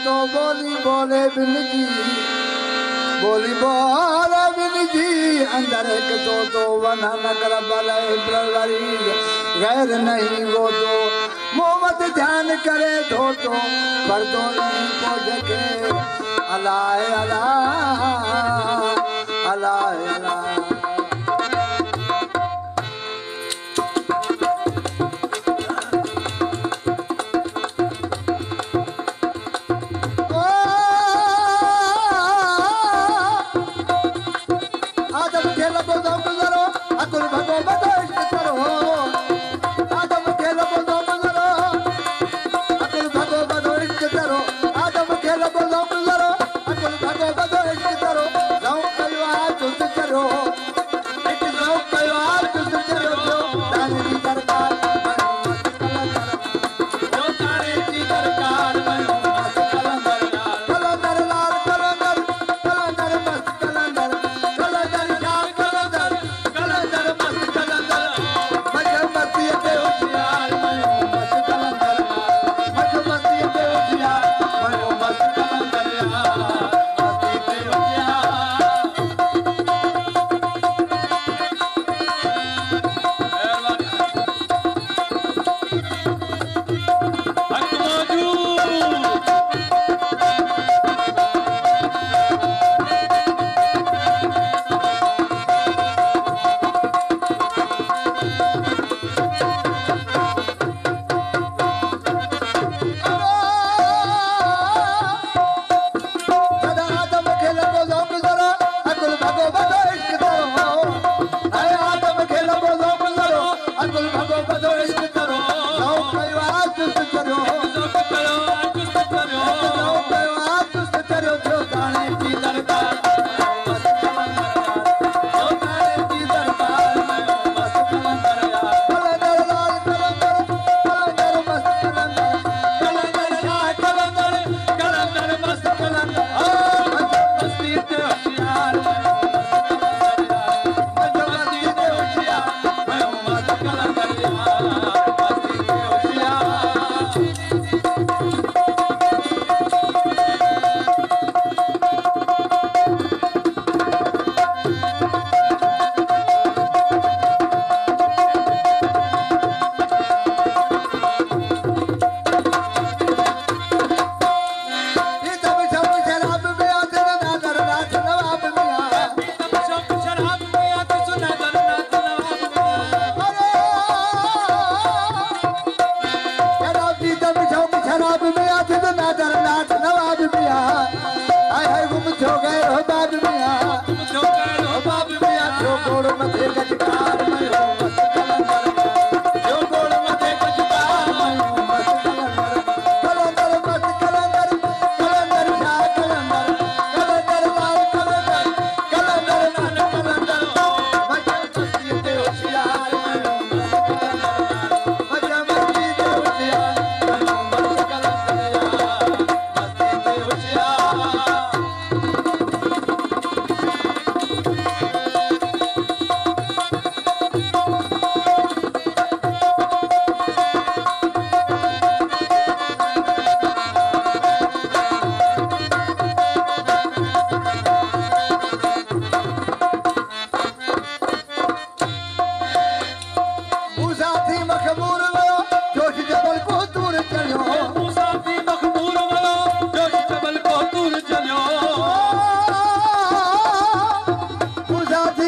तो बोली बोले बिन जी बोली बोले बिन जी अंदर एक तो वना न कर बले प्रवरी गैर नहीं वो तो मोहम्मद ध्यान करे तो पर तो नहीं पहुंच के अलाए अलाए अलाए अलाए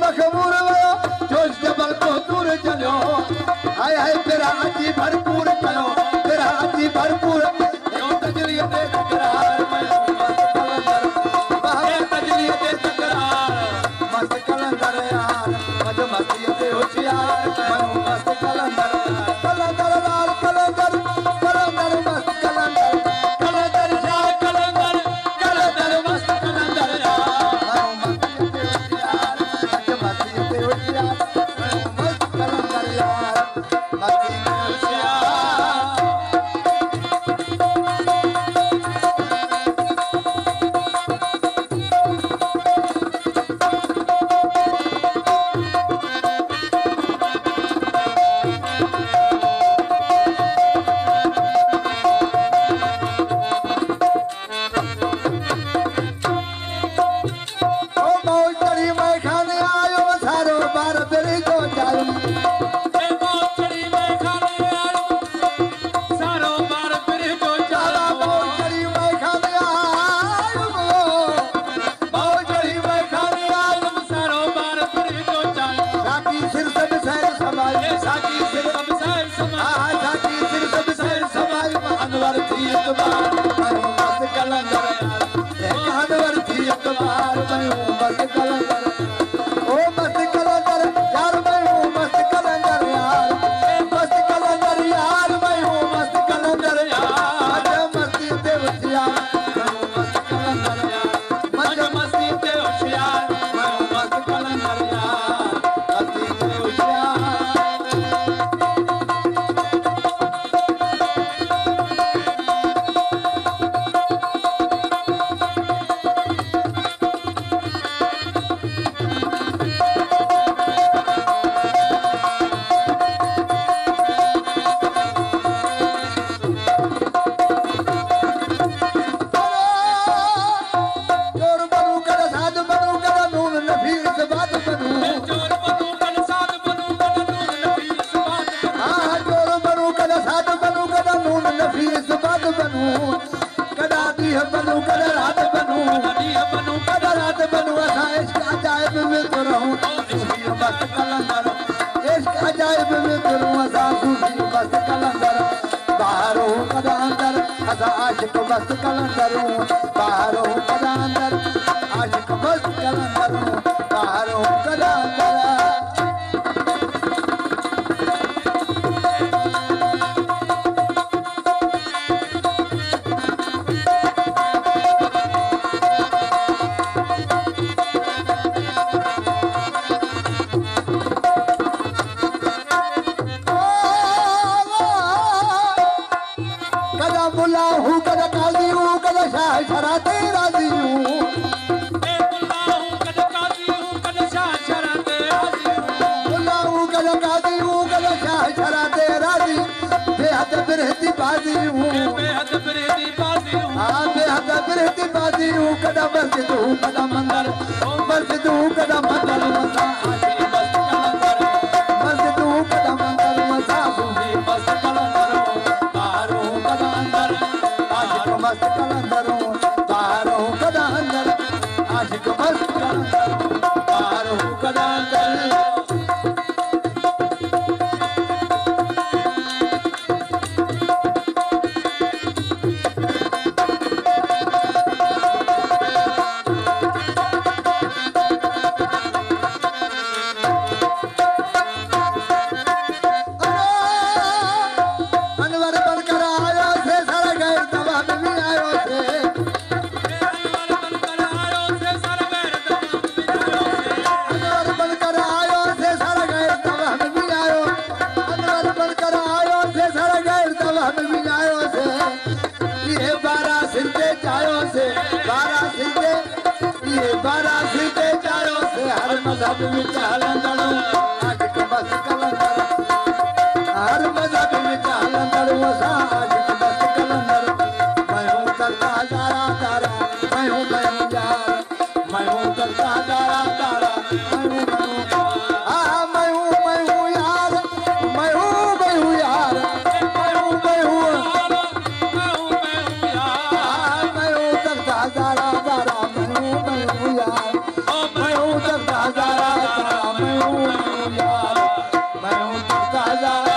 मखमूर जोश जबल को दूर चलो भरपूर करो तेरा जी भरपूर तजलिए दे तकरार मैं मस्त कलंदर तजलिए दे तकरार मस्त कलंदर यार मज मस्ती दे होशियार मैं मस्त कलंदर कलंदर लाल कलंदर कलंदर मस्त कलंदर कलंदर शाह कलंदर कलंदर मस्त कलंदर यार मैं मस्ती दे होशियार मैं मस्त कलंदर यार मस्ती दे होशियार आशिक मस्त कलंदर बाहरों कदा अंदर आशिक मस्त कलंदर बाहरों कदा अंदर शराते राजी हूँ बुला हूँ कद काजी हूँ कद शाह शराते राजी बुला हूँ कद काजी हूँ कद शाह शराते राजी बेहद बिरहती बाजी हूँ बेहद बिरहती बाजी हूँ हाँ बेहद बिरहती बाजी हूँ कदा मस्जिद हूँ कदा मंदिर मस्जिद हूँ कदा मंदिर मसा आशिक मस्त कलंदर मस्जिद हूँ कदा मंदिर मसा सूफी मस्त कलंदर बाहर हूँ कदा अंदर आशिक मस्त कलंदर आशिक मस्त कलंदर बाहर हूँ कदा अंदर मज़हब में हलंदड़ आशिक मस्त कलंदर हर मज़हब में हलंदड़ असां आशिक मस्त कलंदर मैं हूँ करता दारा दारा मैं हूँ यार मैं हूँ करता दारा दारा मैं हूँ हाँ मैं हूँ यार मैं हूँ यार मैं हूँ यार मैं हूँ करता दारा दारा मैं हूँ यार मैं हूँ करता दारा दारा मैं हूँ यार मैं हूँ करता दारा